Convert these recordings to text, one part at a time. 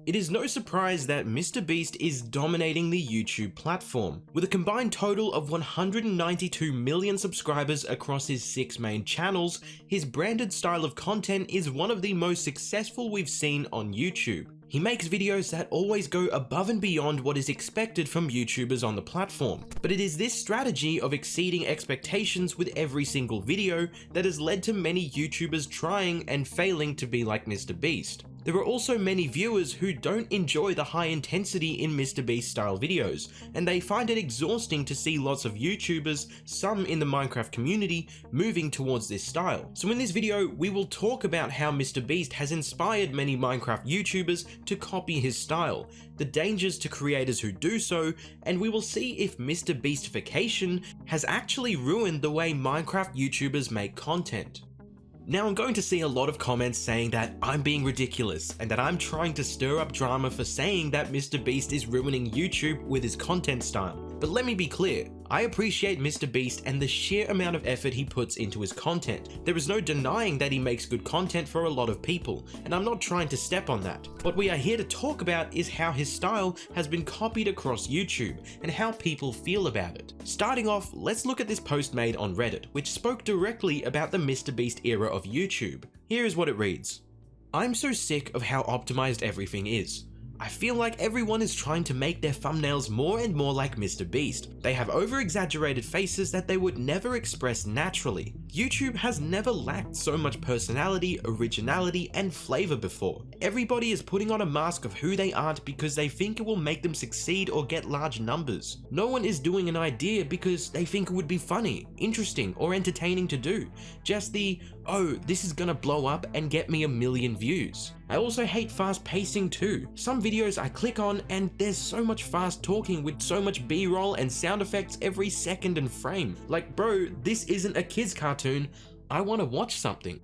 It is no surprise that MrBeast is dominating the YouTube platform. With a combined total of 192 million subscribers across his 6 main channels, his branded style of content is one of the most successful we've seen on YouTube. He makes videos that always go above and beyond what is expected from YouTubers on the platform, but it is this strategy of exceeding expectations with every single video that has led to many YouTubers trying and failing to be like MrBeast. There are also many viewers who don't enjoy the high intensity in MrBeast style videos, and they find it exhausting to see lots of YouTubers, some in the Minecraft community, moving towards this style. So in this video, we will talk about how MrBeast has inspired many Minecraft YouTubers to copy his style, the dangers to creators who do so, and we will see if MrBeastification has actually ruined the way Minecraft YouTubers make content. Now I'm going to see a lot of comments saying that I'm being ridiculous and that I'm trying to stir up drama for saying that MrBeast is ruining YouTube with his content style. But let me be clear, I appreciate MrBeast and the sheer amount of effort he puts into his content. There is no denying that he makes good content for a lot of people, and I'm not trying to step on that. What we are here to talk about is how his style has been copied across YouTube and how people feel about it. Starting off, let's look at this post made on Reddit, which spoke directly about the MrBeast era of YouTube. Here is what it reads. I'm so sick of how optimized everything is. I feel like everyone is trying to make their thumbnails more and more like MrBeast. They have over-exaggerated faces that they would never express naturally. YouTube has never lacked so much personality, originality, and flavor before. Everybody is putting on a mask of who they aren't because they think it will make them succeed or get large numbers. No one is doing an idea because they think it would be funny, interesting, or entertaining to do. Just the, oh, this is gonna blow up and get me 1 million views. I also hate fast pacing too. Some videos I click on and there's so much fast talking with so much B-roll and sound effects every second and frame. Like bro, this isn't a kid's cartoon, I want to watch something.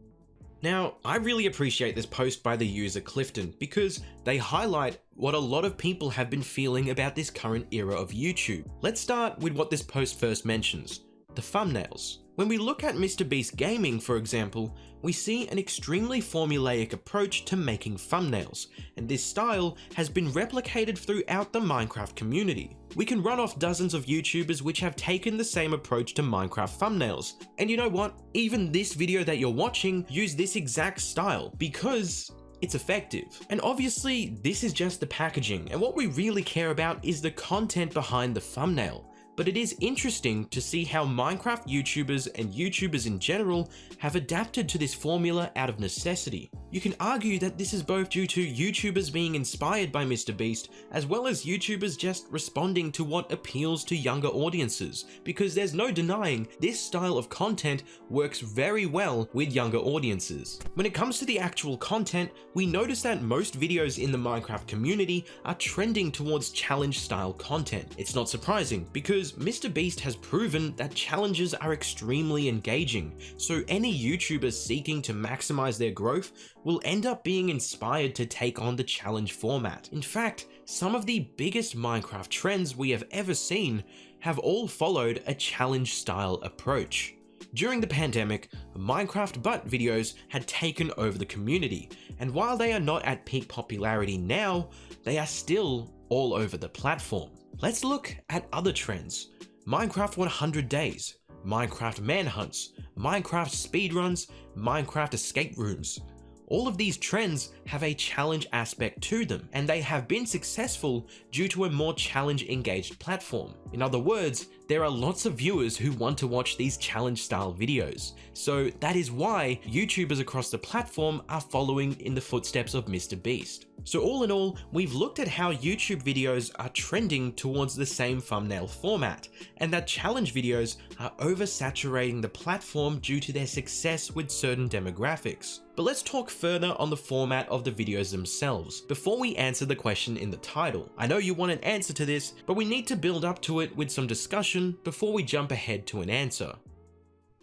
Now, I really appreciate this post by the user Clifton because they highlight what a lot of people have been feeling about this current era of YouTube. Let's start with what this post first mentions, the thumbnails. When we look at MrBeast Gaming, for example, we see an extremely formulaic approach to making thumbnails, and this style has been replicated throughout the Minecraft community. We can run off dozens of YouTubers which have taken the same approach to Minecraft thumbnails, and you know what? Even this video that you're watching used this exact style because it's effective. And obviously, this is just the packaging, and what we really care about is the content behind the thumbnail. But it is interesting to see how Minecraft YouTubers and YouTubers in general have adapted to this formula out of necessity. You can argue that this is both due to YouTubers being inspired by MrBeast, as well as YouTubers just responding to what appeals to younger audiences, because there's no denying this style of content works very well with younger audiences. When it comes to the actual content, we notice that most videos in the Minecraft community are trending towards challenge style content. It's not surprising, because MrBeast has proven that challenges are extremely engaging, so any YouTubers seeking to maximize their growth will end up being inspired to take on the challenge format. In fact, some of the biggest Minecraft trends we have ever seen have all followed a challenge style approach. During the pandemic, Minecraft butt videos had taken over the community, and while they are not at peak popularity now, they are still all over the platform. Let's look at other trends. Minecraft 100 days, Minecraft manhunts, Minecraft speedruns, Minecraft escape rooms. All of these trends have a challenge aspect to them, and they have been successful due to a more challenge-engaged platform. In other words, there are lots of viewers who want to watch these challenge-style videos, so that is why YouTubers across the platform are following in the footsteps of MrBeast. So all in all, we've looked at how YouTube videos are trending towards the same thumbnail format, and that challenge videos are oversaturating the platform due to their success with certain demographics. But let's talk further on the format of the videos themselves before we answer the question in the title. I know you want an answer to this, but we need to build up to it with some discussion before we jump ahead to an answer.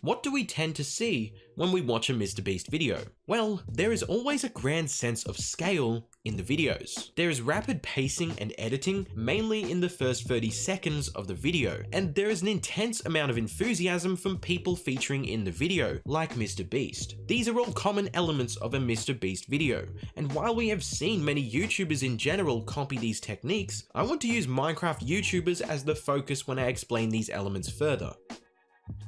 What do we tend to see when we watch a MrBeast video? Well, there is always a grand sense of scale in the videos. There is rapid pacing and editing, mainly in the first 30 seconds of the video, and there is an intense amount of enthusiasm from people featuring in the video, like MrBeast. These are all common elements of a MrBeast video, and while we have seen many YouTubers in general copy these techniques, I want to use Minecraft YouTubers as the focus when I explain these elements further.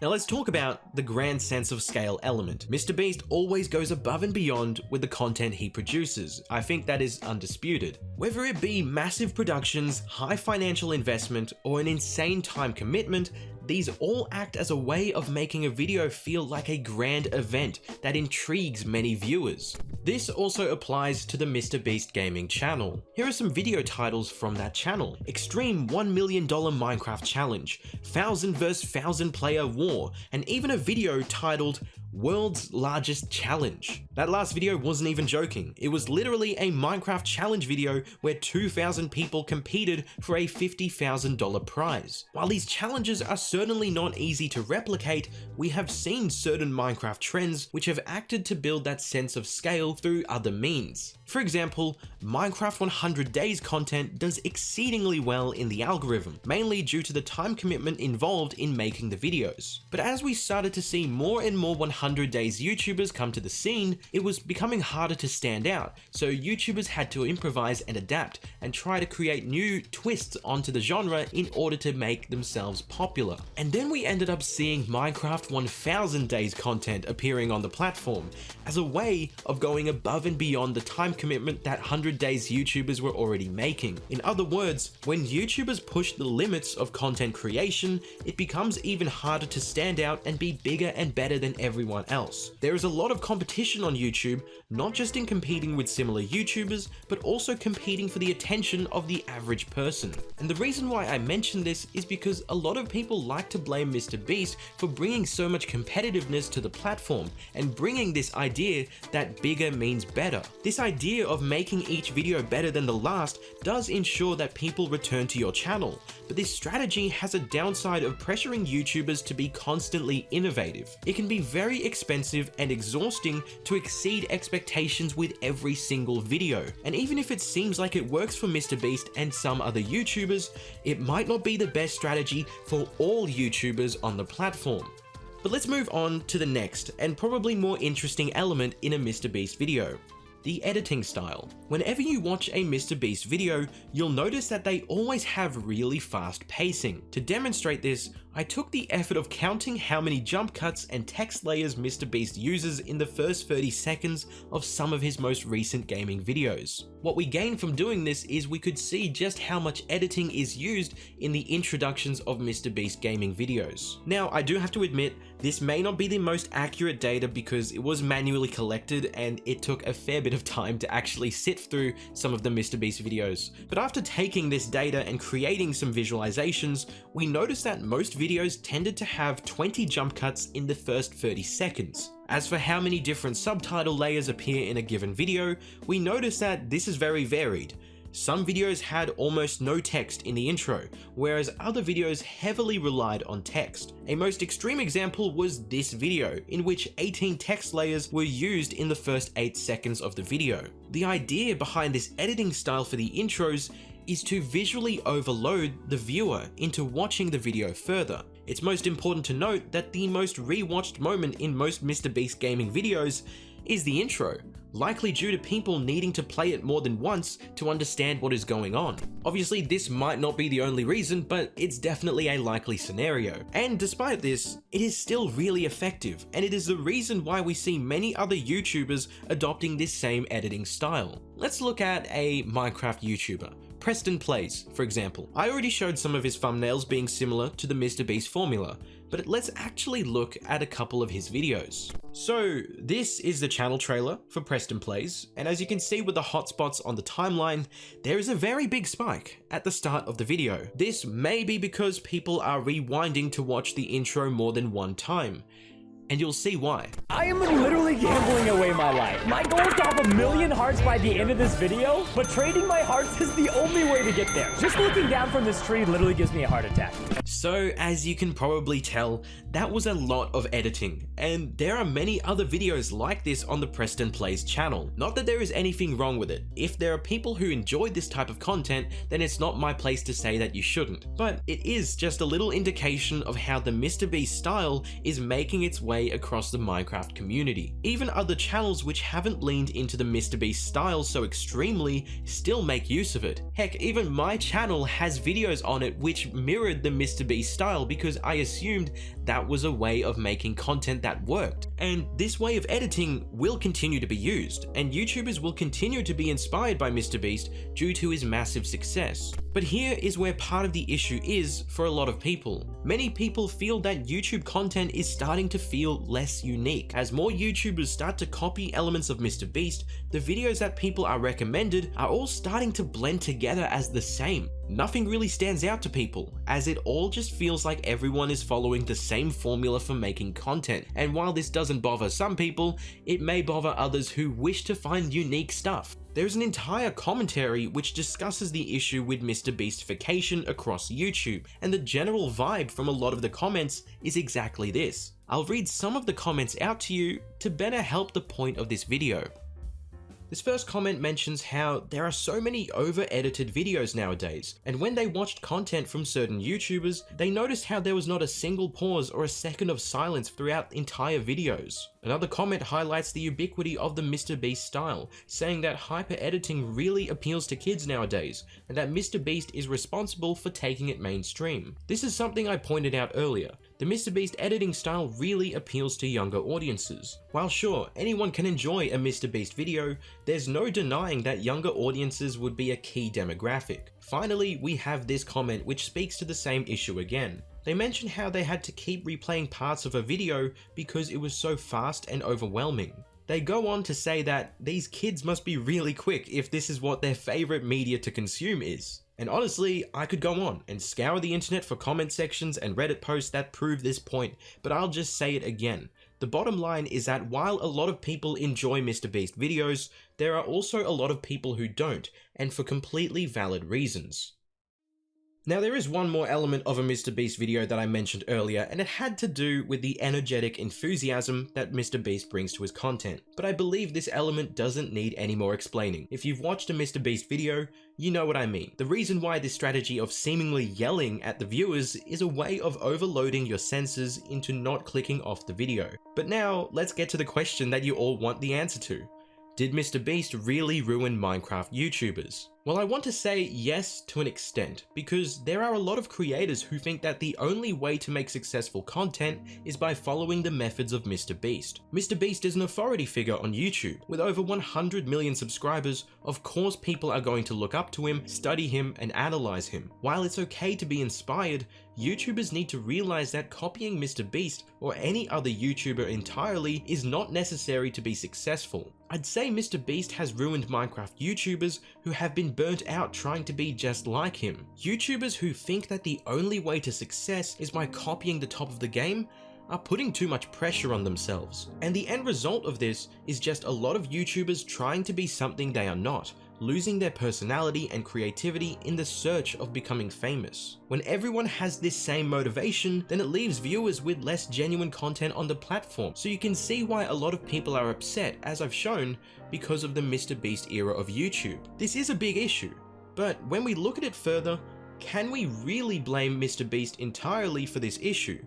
Now let's talk about the grand sense of scale element. MrBeast always goes above and beyond with the content he produces. I think that is undisputed. Whether it be massive productions, high financial investment, or an insane time commitment, these all act as a way of making a video feel like a grand event that intrigues many viewers. This also applies to the MrBeast Gaming channel. Here are some video titles from that channel: Extreme $1 Million Minecraft Challenge, 1000 vs 1000 Player War, and even a video titled World's Largest Challenge. That last video wasn't even joking. It was literally a Minecraft challenge video where 2,000 people competed for a $50,000 prize. While these challenges are certainly not easy to replicate, we have seen certain Minecraft trends which have acted to build that sense of scale through other means. For example, Minecraft 100 Days content does exceedingly well in the algorithm, mainly due to the time commitment involved in making the videos. But as we started to see more and more 100 Days YouTubers come to the scene, it was becoming harder to stand out, so YouTubers had to improvise and adapt and try to create new twists onto the genre in order to make themselves popular. And then we ended up seeing Minecraft 1000 Days content appearing on the platform as a way of going above and beyond the time commitment that 100 Days YouTubers were already making. In other words, when YouTubers push the limits of content creation, it becomes even harder to stand out and be bigger and better than everyone else. There is a lot of competition on YouTube, not just in competing with similar YouTubers, but also competing for the attention of the average person. And the reason why I mention this is because a lot of people like to blame MrBeast for bringing so much competitiveness to the platform and bringing this idea that bigger means better. This idea of making each video better than the last does ensure that people return to your channel, but this strategy has a downside of pressuring YouTubers to be constantly innovative. It can be very expensive and exhausting to exceed expectations with every single video, and even if it seems like it works for MrBeast and some other YouTubers, it might not be the best strategy for all YouTubers on the platform. But let's move on to the next and probably more interesting element in a MrBeast video: the editing style. Whenever you watch a MrBeast video, you'll notice that they always have really fast pacing. To demonstrate this, I took the effort of counting how many jump cuts and text layers MrBeast uses in the first 30 seconds of some of his most recent gaming videos. What we gained from doing this is we could see just how much editing is used in the introductions of MrBeast gaming videos. Now, I do have to admit, this may not be the most accurate data because it was manually collected and it took a fair bit of time to actually sit through some of the MrBeast videos. But after taking this data and creating some visualizations, we noticed that most videos tended to have 20 jump cuts in the first 30 seconds. As for how many different subtitle layers appear in a given video, we notice that this is very varied. Some videos had almost no text in the intro, whereas other videos heavily relied on text. A most extreme example was this video, in which 18 text layers were used in the first 8 seconds of the video. The idea behind this editing style for the intros is to visually overload the viewer into watching the video further. It's most important to note that the most rewatched moment in most MrBeast gaming videos is the intro, likely due to people needing to play it more than once to understand what is going on. Obviously, this might not be the only reason, but it's definitely a likely scenario. And despite this, it is still really effective, and it is the reason why we see many other YouTubers adopting this same editing style. Let's look at a Minecraft YouTuber, Preston Plays, for example. I already showed some of his thumbnails being similar to the MrBeast formula, but let's actually look at a couple of his videos. So this is the channel trailer for Preston Plays, and as you can see with the hotspots on the timeline, there is a very big spike at the start of the video. This may be because people are rewinding to watch the intro more than one time, and you'll see why. I am literally gambling away my life. My goal is to have 1 million hearts by the end of this video, but trading my hearts is the only way to get there. Just looking down from this tree literally gives me a heart attack. So as you can probably tell, that was a lot of editing, and there are many other videos like this on the Preston Plays channel. Not that there is anything wrong with it. If there are people who enjoy this type of content, then it's not my place to say that you shouldn't. But it is just a little indication of how the MrBeast style is making its way across the Minecraft community. Even other channels which haven't leaned into the MrBeast style so extremely still make use of it. Heck, even my channel has videos on it which mirrored the MrBeast style because I assumed that was a way of making content that worked. And this way of editing will continue to be used, and YouTubers will continue to be inspired by MrBeast due to his massive success. But here is where part of the issue is for a lot of people. Many people feel that YouTube content is starting to feel less unique. As more YouTubers start to copy elements of MrBeast, the videos that people are recommended are all starting to blend together as the same. Nothing really stands out to people, as it all just feels like everyone is following the same formula for making content. And while this doesn't bother some people, it may bother others who wish to find unique stuff. There's an entire commentary which discusses the issue with MrBeastification across YouTube, and the general vibe from a lot of the comments is exactly this. I'll read some of the comments out to you to better help the point of this video. This first comment mentions how there are so many over-edited videos nowadays, and when they watched content from certain YouTubers, they noticed how there was not a single pause or a second of silence throughout entire videos. Another comment highlights the ubiquity of the MrBeast style, saying that hyper-editing really appeals to kids nowadays, and that MrBeast is responsible for taking it mainstream. This is something I pointed out earlier. The MrBeast editing style really appeals to younger audiences. While sure, anyone can enjoy a MrBeast video, there's no denying that younger audiences would be a key demographic. Finally, we have this comment which speaks to the same issue again. They mention how they had to keep replaying parts of a video because it was so fast and overwhelming. They go on to say that these kids must be really quick if this is what their favorite media to consume is. And honestly, I could go on and scour the internet for comment sections and Reddit posts that prove this point, but I'll just say it again. The bottom line is that while a lot of people enjoy MrBeast videos, there are also a lot of people who don't, and for completely valid reasons. Now there is one more element of a MrBeast video that I mentioned earlier, and it had to do with the energetic enthusiasm that MrBeast brings to his content. But I believe this element doesn't need any more explaining. If you've watched a MrBeast video, you know what I mean. The reason why this strategy of seemingly yelling at the viewers is a way of overloading your senses into not clicking off the video. But now, let's get to the question that you all want the answer to. Did MrBeast really ruin Minecraft YouTubers? Well, I want to say yes to an extent, because there are a lot of creators who think that the only way to make successful content is by following the methods of MrBeast. MrBeast is an authority figure on YouTube. With over 100 million subscribers, of course people are going to look up to him, study him, and analyze him. While it's okay to be inspired, YouTubers need to realize that copying MrBeast or any other YouTuber entirely is not necessary to be successful. I'd say MrBeast has ruined Minecraft YouTubers who have been burnt out trying to be just like him. YouTubers who think that the only way to success is by copying the top of the game are putting too much pressure on themselves. And the end result of this is just a lot of YouTubers trying to be something they are not, losing their personality and creativity in the search of becoming famous. When everyone has this same motivation, then it leaves viewers with less genuine content on the platform. So you can see why a lot of people are upset, as I've shown, because of the MrBeast era of YouTube. This is a big issue, but when we look at it further, can we really blame MrBeast entirely for this issue?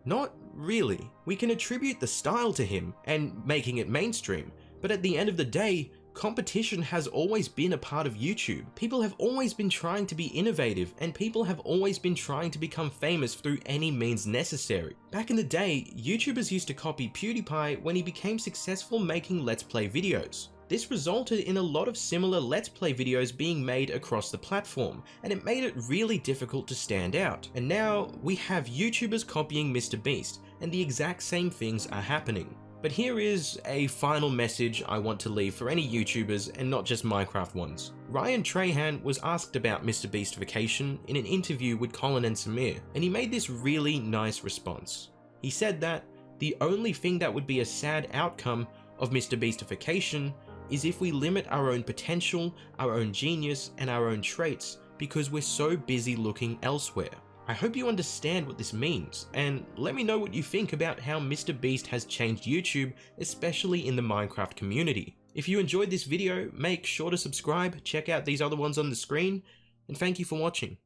Not really. We can attribute the style to him and making it mainstream, but at the end of the day, competition has always been a part of YouTube. People have always been trying to be innovative, and people have always been trying to become famous through any means necessary. Back in the day, YouTubers used to copy PewDiePie when he became successful making Let's Play videos. This resulted in a lot of similar Let's Play videos being made across the platform, and it made it really difficult to stand out. And now, we have YouTubers copying MrBeast, and the exact same things are happening. But here is a final message I want to leave for any YouTubers and not just Minecraft ones. Ryan Trahan was asked about MrBeastification in an interview with Colin and Samir, and he made this really nice response. He said that the only thing that would be a sad outcome of MrBeastification is if we limit our own potential, our own genius, and our own traits because we're so busy looking elsewhere. I hope you understand what this means, and let me know what you think about how MrBeast has changed YouTube, especially in the Minecraft community. If you enjoyed this video, make sure to subscribe, check out these other ones on the screen, and thank you for watching.